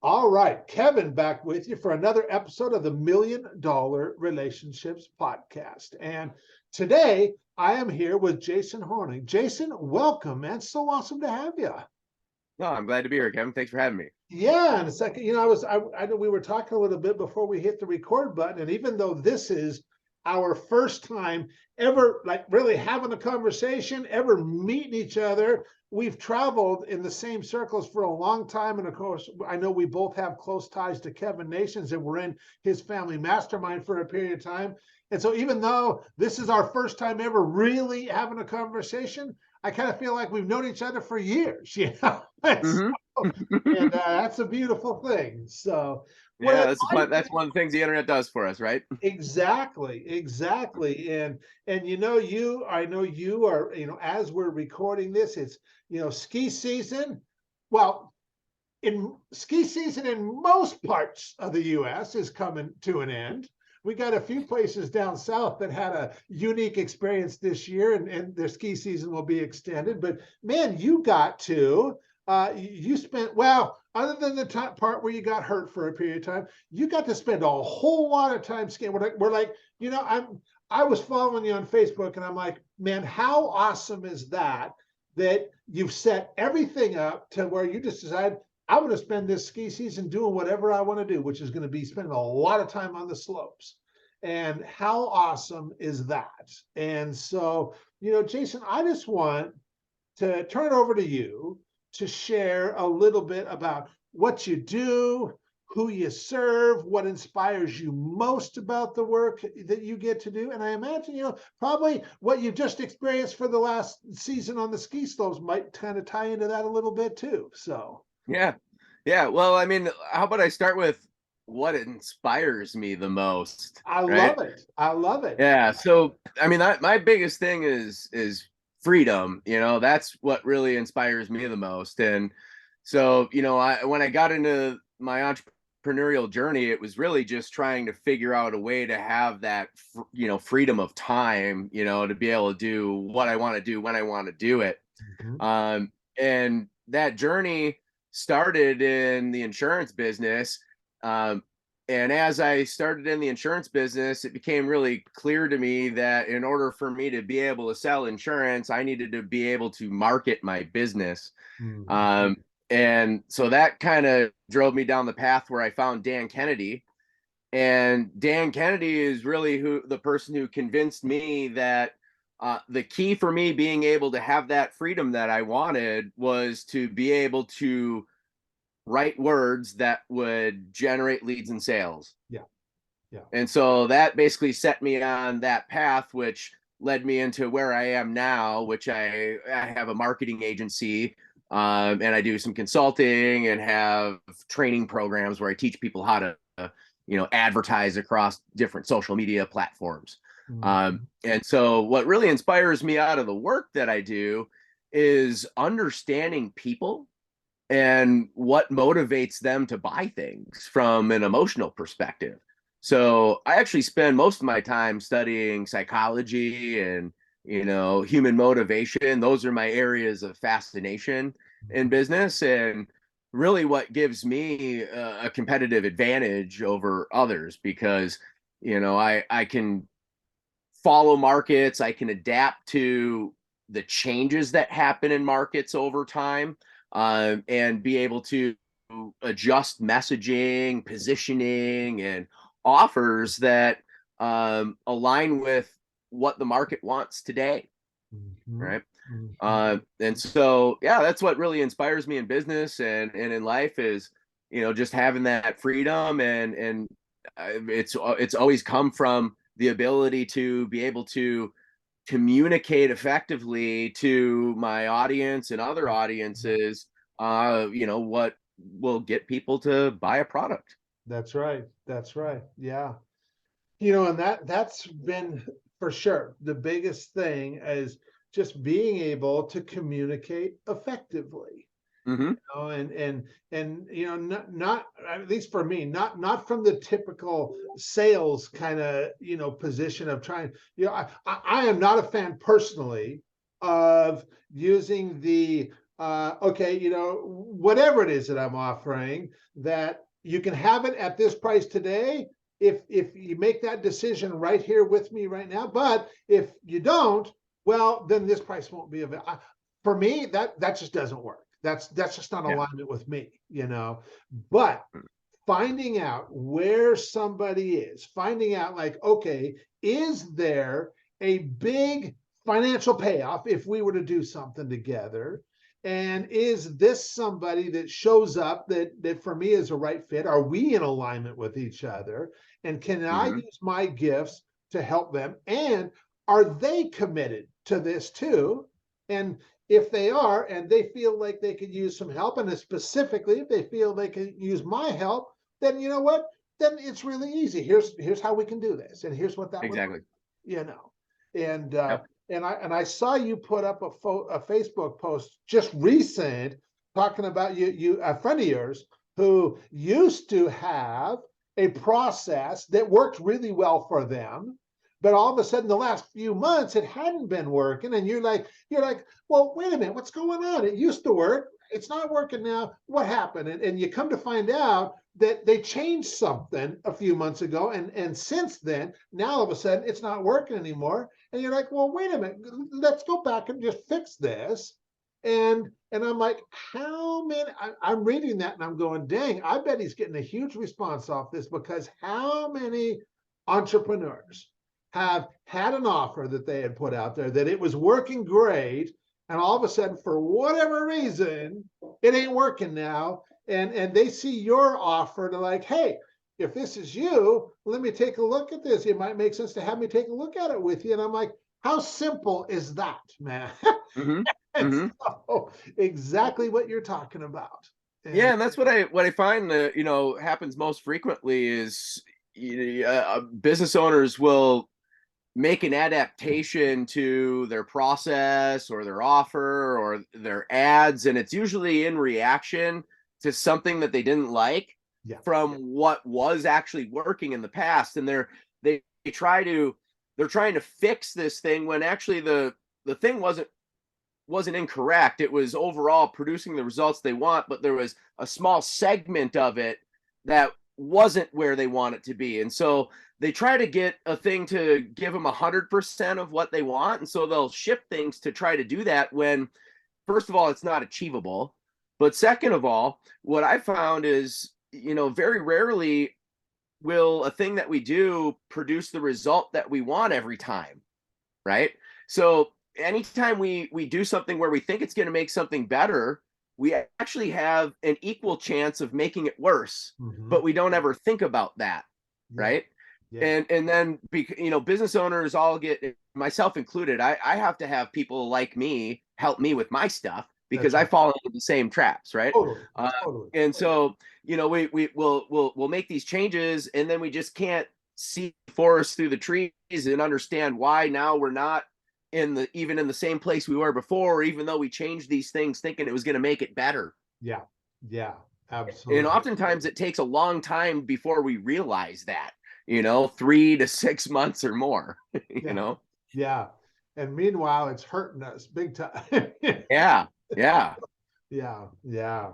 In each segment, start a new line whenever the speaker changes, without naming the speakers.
All right, Kevin back with you for another episode of the Million Dollar Relationships Podcast. And today I am here with Jason Hornung. Jason, welcome, man. So awesome to have you.
No, I'm glad to be here, Kevin. Thanks for having me.
Yeah, in a second, I know we were talking a little bit before we hit the record button, and even though this is our first time ever, like really having a conversation, ever meeting each other, we've traveled in the same circles for a long time, and of course, I know we both have close ties to Kevin Nations, and we're in his family mastermind for a period of time. And so, even though this is our first time ever really having a conversation, I kind of feel like we've known each other for years,
Mm-hmm.
And that's a beautiful thing. So,
Yeah, that's one of the things the internet does for us, right?
exactly. And I know you are, as we're recording this, it's ski season. Well, in ski season in most parts of the US is coming to an end. We got a few places down south that had a unique experience this year, and their ski season will be extended. But man, you got to you spent, well, other than the part where you got hurt for a period of time, you got to spend a whole lot of time skiing. We're like, I was following you on Facebook, and I'm like, man, how awesome is that you've set everything up to where you just decide, I'm going to spend this ski season doing whatever I want to do, which is going to be spending a lot of time on the slopes. And how awesome is that? And so, Jason, I just want to turn it over to you to share a little bit about what you do, who you serve, what inspires you most about the work that you get to do. And I imagine, probably what you've just experienced for the last season on the ski slopes might kind of tie into that a little bit too. So.
Yeah. Yeah. Well, I mean, how about I start with what inspires me the most?
I
right?
love it. I love it.
Yeah. So, I mean, my biggest thing is freedom. That's what really inspires me the most. And so, when I got into my entrepreneurial journey, it was really just trying to figure out a way to have that, freedom of time, to be able to do what I want to do when I want to do it.
Mm-hmm.
And that journey started in the insurance business. And as I started in the insurance business, it became really clear to me that in order for me to be able to sell insurance, I needed to be able to market my business.
Mm-hmm.
And so that kind of drove me down the path where I found Dan Kennedy. And Dan Kennedy is really the person who convinced me that the key for me being able to have that freedom that I wanted was to be able to write words that would generate leads and sales.
Yeah. Yeah.
And so that basically set me on that path, which led me into where I am now, which I have a marketing agency, and I do some consulting and have training programs where I teach people how to, advertise across different social media platforms.
Mm-hmm.
And so what really inspires me out of the work that I do is understanding people and what motivates them to buy things from an emotional perspective. So I actually spend most of my time studying psychology and, human motivation. Those are my areas of fascination in business, and really what gives me a competitive advantage over others, because, I can follow markets, I can adapt to the changes that happen in markets over time, and be able to adjust messaging, positioning, and offers that align with what the market wants today,
Mm-hmm.
right?
Mm-hmm.
And so, yeah, that's what really inspires me in business and in life is, just having that freedom, and it's always come from the ability to be able to communicate effectively to my audience and other audiences, what will get people to buy a product.
That's right. That's right. Yeah. And that's been for sure the biggest thing is just being able to communicate effectively.
Mm-hmm.
Not at least for me, not from the typical sales kind of position of trying. I am not a fan personally of using the okay, whatever it is that I'm offering, that you can have it at this price today if you make that decision right here with me right now. But if you don't, well, then this price won't be available. For me, that just doesn't work. That's just not
Yeah.
alignment with me, But finding out where somebody is, finding out like, okay, is there a big financial payoff if we were to do something together? And is this somebody that shows up that for me is a right fit? Are we in alignment with each other? And can I
Mm-hmm.
use my gifts to help them? And are they committed to this too? And if they are, and they feel like they could use some help, and specifically if they feel they can use my help, then you know what? Then it's really easy. Here's how we can do this, and here's what that would look,
Exactly.
you know. And
Yep.
I saw you put up a Facebook post just recent talking about you a friend of yours who used to have a process that worked really well for them, but all of a sudden the last few months it hadn't been working, and you're like, well, wait a minute, what's going on? It used to work, it's not working now. What happened? And you come to find out that they changed something a few months ago, and since then, now all of a sudden it's not working anymore. And you're like, well, wait a minute, let's go back and just fix this. And I'm like, how many? I'm reading that and I'm going, dang, I bet he's getting a huge response off this, because how many entrepreneurs have had an offer that they had put out there that it was working great, and all of a sudden, for whatever reason, it ain't working now, and they see your offer to like, hey, if this is you, let me take a look at this. It might make sense to have me take a look at it with you. And I'm like, how simple is that, man?
Mm-hmm.
And
Mm-hmm.
so exactly what you're talking about. And
Yeah, and that's what I find that happens most frequently is business owners will make an adaptation to their process or their offer or their ads, and it's usually in reaction to something that they didn't like
yeah,
from what was actually working in the past, and they try to they're trying to fix this thing when actually the thing wasn't incorrect. It was overall producing the results they want, but there was a small segment of it that wasn't where they want it to be. And so they try to get a thing to give them 100% of what they want. And so they'll shift things to try to do that when, first of all, it's not achievable. But second of all, what I found is, very rarely will a thing that we do produce the result that we want every time, right? So anytime we do something where we think it's going to make something better, we actually have an equal chance of making it worse,
mm-hmm.
but we don't ever think about that,
Yeah,
right?
yeah,
And then business owners all get, myself included, I have to have people like me help me with my stuff because
that's
I
right.
fall into the same traps, right?
Totally,
uh,
totally.
and so we'll make these changes, and then we just can't see forest through the trees and understand why now we're not even in the same place we were before, even though we changed these things thinking it was going to make it better.
Yeah, yeah,
And
absolutely.
oftentimes it takes a long time before we realize that, 3 to 6 months or more, you
Yeah,
know?
yeah. And meanwhile, it's hurting us big time.
Yeah. Yeah.
Yeah, yeah.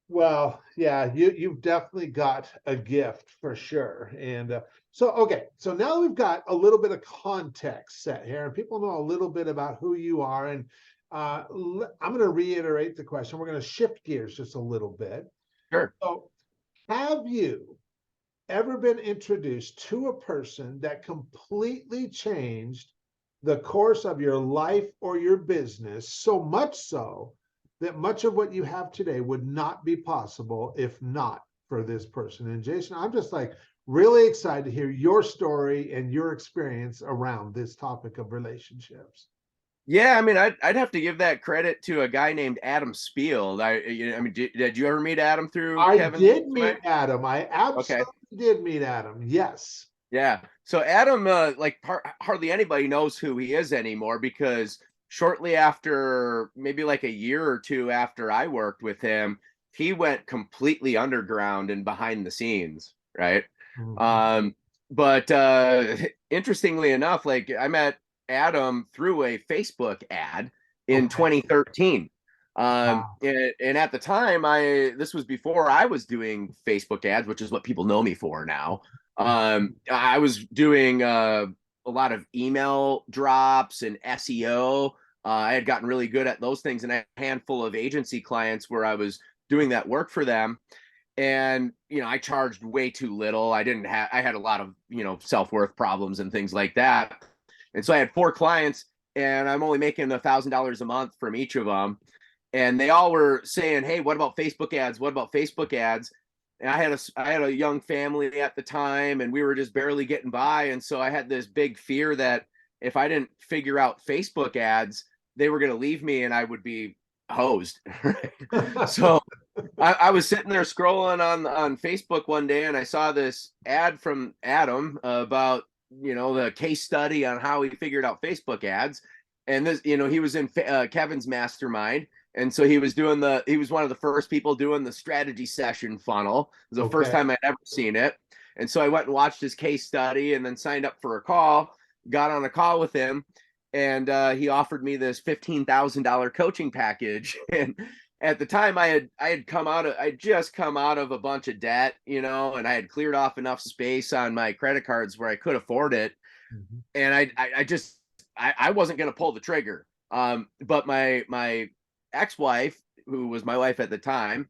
Well, yeah, you've definitely got a gift for sure. And so, okay, so now we've got a little bit of context set here, and people know a little bit about who you are. And I'm going to reiterate the question. We're going to shift gears just a little bit.
Sure.
So, have you ever been introduced to a person that completely changed the course of your life or your business, so much so that much of what you have today would not be possible if not for this person? And Jason, I'm just like really excited to hear your story and your experience around this topic of relationships.
Yeah, I mean, I'd have to give that credit to a guy named Adam Spiel. I mean, did you ever meet Adam through
I
Kevin's
did
resume?
meet Adam. I
Okay.
absolutely did meet Adam. Yes.
Yeah. So Adam, hardly anybody knows who he is anymore because shortly after, maybe like a year or two after I worked with him, he went completely underground and behind the scenes, right?
Mhm.
Um, but interestingly enough, like I met Adam through a Facebook ad in
Okay.
2013.
Wow.
And at the time, this was before I was doing Facebook ads, which is what people know me for now. I was doing a lot of email drops and SEO. I had gotten really good at those things, and a handful of agency clients where I was doing that work for them. And I charged way too little. I had a lot of self-worth problems and things like that. And so I had 4 clients, and I'm only making $1,000 a month from each of them. And they all were saying, "Hey, what about Facebook ads? What about Facebook ads?" And I had a young family at the time, and we were just barely getting by. And so I had this big fear that if I didn't figure out Facebook ads, they were going to leave me and I would be hosed. So I was sitting there scrolling on Facebook one day, and I saw this ad from Adam about the case study on how he figured out Facebook ads. And this, he was in Kevin's mastermind, and so he was one of the first people doing the strategy session funnel. It was the first time I'd ever seen it. And so I went and watched his case study, and then signed up for a call, got on a call with him, and he offered me this $15,000 coaching package. And at the time I just come out of a bunch of debt, and I had cleared off enough space on my credit cards where I could afford it. Mm-hmm. And I wasn't going to pull the trigger. But my ex-wife, who was my wife at the time,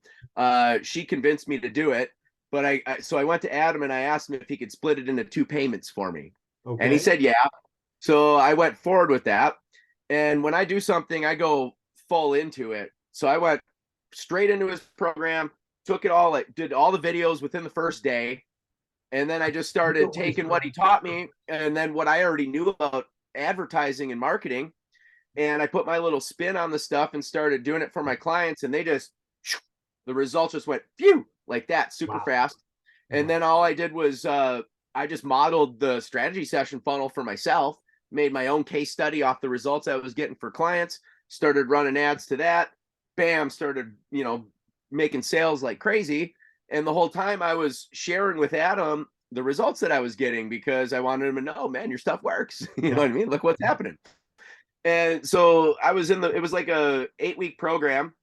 she convinced me to do it. But so I went to Adam and I asked him if he could split it into 2 payments for me. Okay. And he said, yeah. So I went forward with that. And when I do something, I go full into it. So I went straight into his program, took it all, did all the videos within the first day. And then I just started taking what he taught me, and then what I already knew about advertising and marketing. And I put my little spin on the stuff and started doing it for my clients. And the results just went phew, like that, super fast. And then all I did was I just modeled the strategy session funnel for myself, made my own case study off the results I was getting for clients, started running ads to that. Bam, started, making sales like crazy. And the whole time I was sharing with Adam the results that I was getting, because I wanted him to know, man, your stuff works. You know what I mean? Look what's happening. And so I was it was like a 8-week program.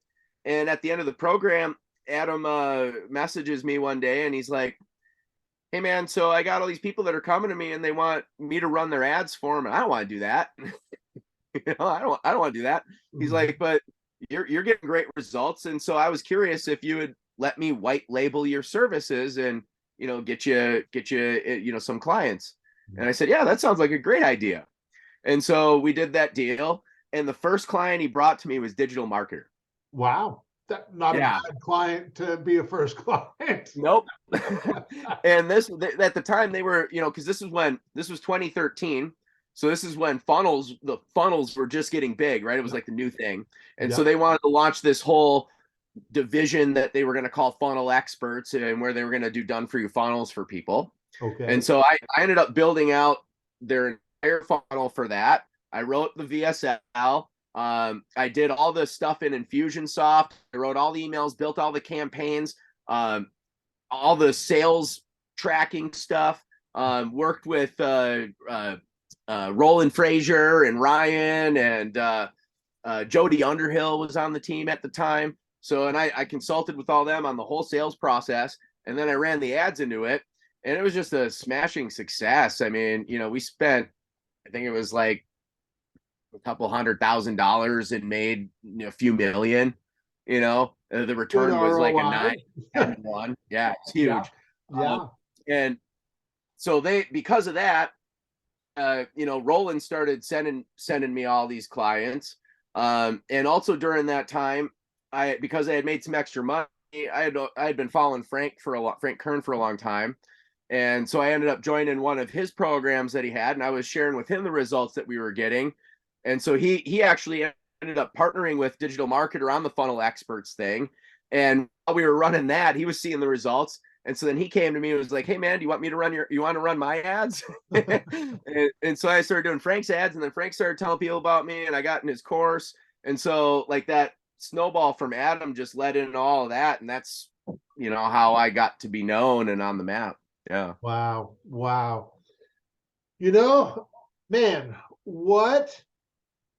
And at the end of the program, Adam messages me one day and he's like, "Hey man, so I got all these people that are coming to me and they want me to run their ads for them. And I don't want to do that." I don't want to do that. He's like, "But you're getting great results. And so I was curious if you would let me white label your services and, get you some clients." And I said, "Yeah, that sounds like a great idea." And so we did that deal. And the first client he brought to me was digital marketer.
Wow. Not a bad client to be a first client.
Nope. And at the time they were, because this was 2013. So this is when the funnels were just getting big, right? It was like the new thing. And so they wanted to launch this whole division that they were going to call funnel experts, and where they were going to do done for you funnels for people. Okay. And so I ended up building out their entire funnel for that. I wrote the VSL. I did all the stuff in Infusionsoft. I wrote all the emails, built all the campaigns, all the sales tracking stuff. Worked with Roland Frazier and Ryan, and Jody Underhill was on the team at the time. So, and I consulted with all them on the whole sales process, and then I ran the ads into it, and it was just a smashing success. I mean, we spent, I think it was like a couple $100,000 and made a few million. The return was like a 9-1. Yeah, it's huge. Yeah. And so because of that, Roland started sending me all these clients. And also during that time, because I had made some extra money, I had been following Frank Kern for a long time. And so I ended up joining one of his programs that he had, and I was sharing with him the results that we were getting. And so he actually ended up partnering with Digital Marketer on the Funnel Experts thing. And while we were running that, he was seeing the results. And so then he came to me and was like, "Hey man, do you want to run my ads?" and so I started doing Frank's ads, and then Frank started telling people about me, and I got in his course. And so like that snowball from Adam just led into all of that. And that's, how I got to be known and on the map. Yeah.
Wow. Man, what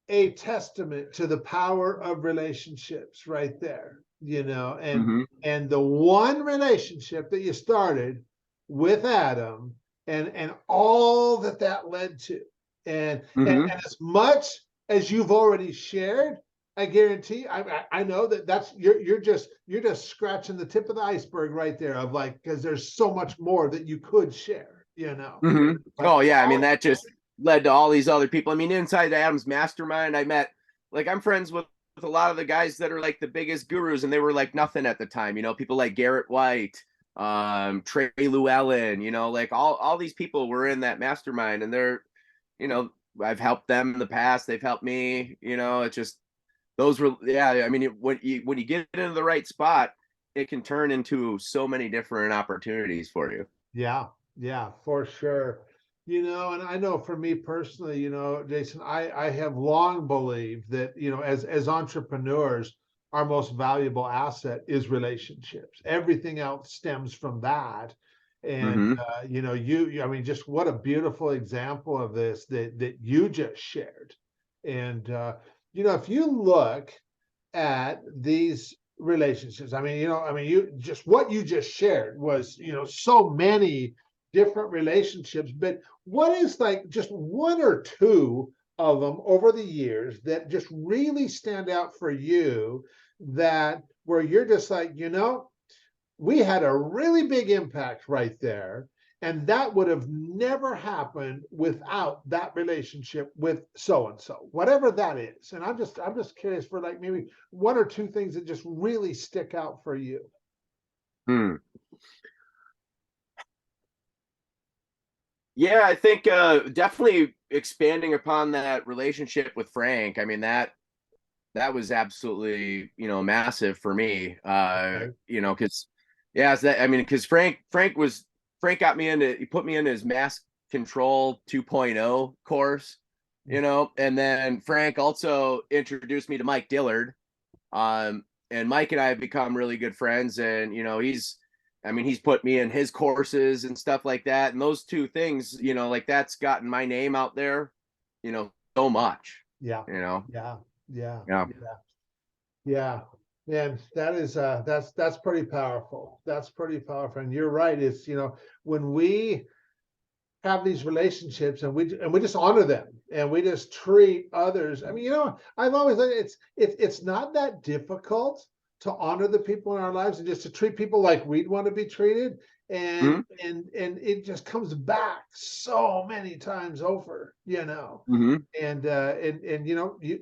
a testament to the power of relationships right there,
Hmm.
and the one relationship that you started with Adam, and all that that led to, and
Hmm.
as much as you've already shared, I guarantee, I know that that's you're just scratching the tip of the iceberg right there, of like, because there's so much more that you could share.
Hmm.
Like,
Oh yeah, I mean
all,
that just led to all these other people. I mean, inside Adam's mastermind, I met, like, I'm friends with a lot of the guys that are like the biggest gurus, and they were like nothing at the time. People like Garrett White, Trey Llewellyn. Like all these people were in that mastermind, and you know, I've helped them in the past. They've helped me. It's just those were, yeah. I mean, when you get into the right spot, it can turn into so many different opportunities for you.
yeah, yeah, for sure. And I know for me personally, Jason, I have long believed that, as entrepreneurs, our most valuable asset is relationships. Everything else stems from that. And
Hmm.
I mean, just what a beautiful example of this that you just shared. And if you look at these relationships, you just, what you just shared was, so many different relationships, but what is, like, just one or two of them over the years that just really stand out for you, that where you're just like, we had a really big impact right there, and that would have never happened without that relationship with so and so, whatever that is. And I'm just curious for, like, maybe one or two things that just really stick out for you.
Hmm. Yeah, I think definitely expanding upon that relationship with Frank. I mean, that was absolutely, massive for me.
Okay.
Because, yeah, it's that, I mean, because Frank got me into, he put me into his mass control 2.0 course, and then Frank also introduced me to Mike Dillard. And Mike and I have become really good friends, and he's put me in his courses and stuff like that. And those two things, like, that's gotten my name out there, so much,
Yeah,
you know.
yeah, yeah,
Yeah.
yeah, yeah. And that is that's pretty powerful. That's pretty powerful. And you're right. It's, when we have these relationships, and we just honor them, and we just treat others. I mean, I've always said it's not that difficult to honor the people in our lives, and just to treat people like we'd want to be treated. and
Hmm.
and and it just comes back so many times over.
Hmm.
And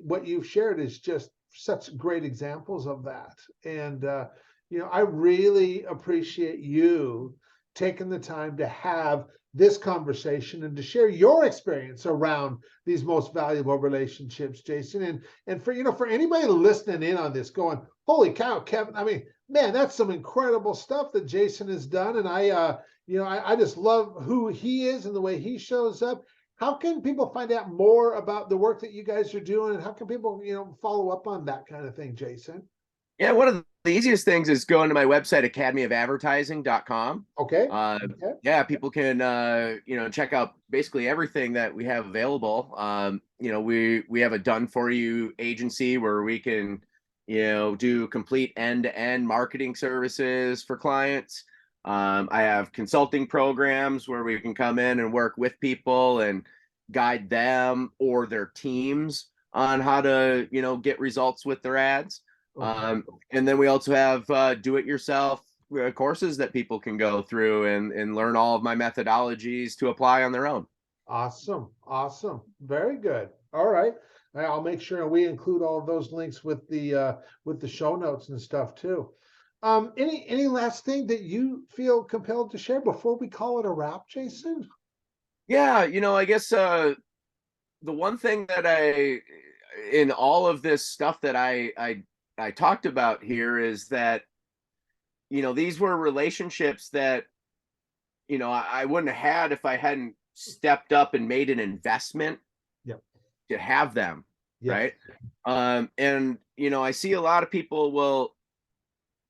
what you've shared is just such great examples of that. And I really appreciate you taking the time to have this conversation and to share your experience around these most valuable relationships, Jason. And for anybody listening in on this, going, holy cow, Kevin, I mean, man, that's some incredible stuff that Jason has done. And I just love who he is and the way he shows up. How can people find out more about the work that you guys are doing, and how can people, follow up on that kind of thing, Jason?
Yeah, one of the easiest things is going to my website, academyofadvertising.com.
Okay.
Uh,
Okay.
yeah, people can check out basically everything that we have available. We have a done for you agency where we can, do complete end-to-end marketing services for clients. I have consulting programs where we can come in and work with people and guide them or their teams on how to, get results with their ads.
Okay.
And then we also have do-it-yourself courses that people can go through and learn all of my methodologies to apply on their own.
Awesome. Awesome. Very good. All right. I'll make sure we include all of those links with the show notes and stuff too. Any last thing that you feel compelled to share before we call it a wrap, Jason?
Yeah, I guess the one thing that in all of this stuff that I talked about here is that, these were relationships that, I wouldn't have had if I hadn't stepped up and made an investment
Yep.
to have them,
Yes.
right? And I see a lot of people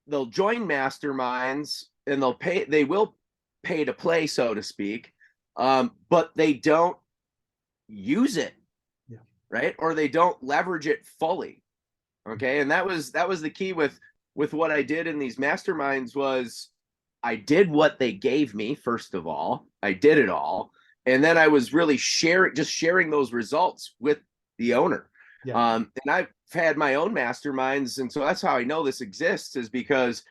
they'll join masterminds and they will pay to play, so to speak, but they don't use it.
Yeah.
right? Or they don't leverage it fully. Okay. And that was the key with what I did in these masterminds was I did what they gave me. First of all, I did it all. And then I was really sharing those results with the owner.
Yeah.
And I've had my own masterminds. And so that's how I know this exists, is because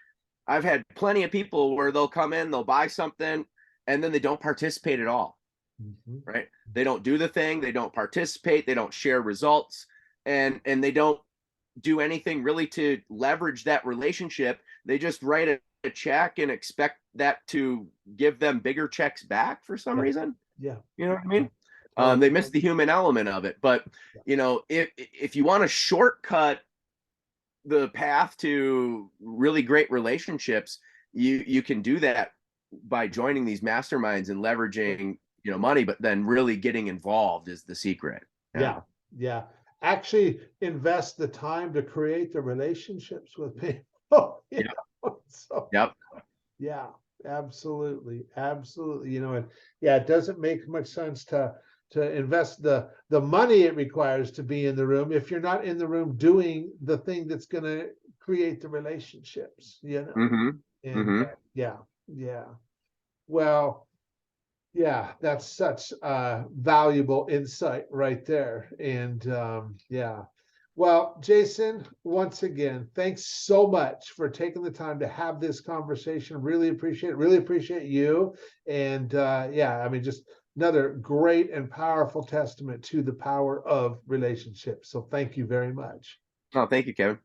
I've had plenty of people where they'll come in, they'll buy something, and then they don't participate at all.
Mhm.
Right. They don't do the thing, they don't participate, they don't share results, and they don't do anything really to leverage that relationship. They just write a check and expect that to give them bigger checks back for some
Yeah.
reason.
Yeah.
You know what I mean?
Totally.
They miss the human element of it. But
Yeah.
you know, if you want to shortcut the path to really great relationships, you can do that by joining these masterminds and leveraging, you know, money, but then really getting involved is the secret.
Yeah. Yeah. Actually invest the time to create the relationships with people. You
Yep.
know? So
Yep.
yeah, absolutely. Absolutely. You know, and yeah, it doesn't make much sense to invest the money it requires to be in the room if you're not in the room doing the thing that's going to create the relationships, you know.
Mm-hmm.
And
Mm-hmm.
yeah, yeah. Well, yeah, that's such valuable insight right there. And yeah. Well, Jason, once again, thanks so much for taking the time to have this conversation. Really appreciate it. Really appreciate you. And yeah, I mean, just another great and powerful testament to the power of relationships. So thank you very much.
Oh, thank you, Kevin.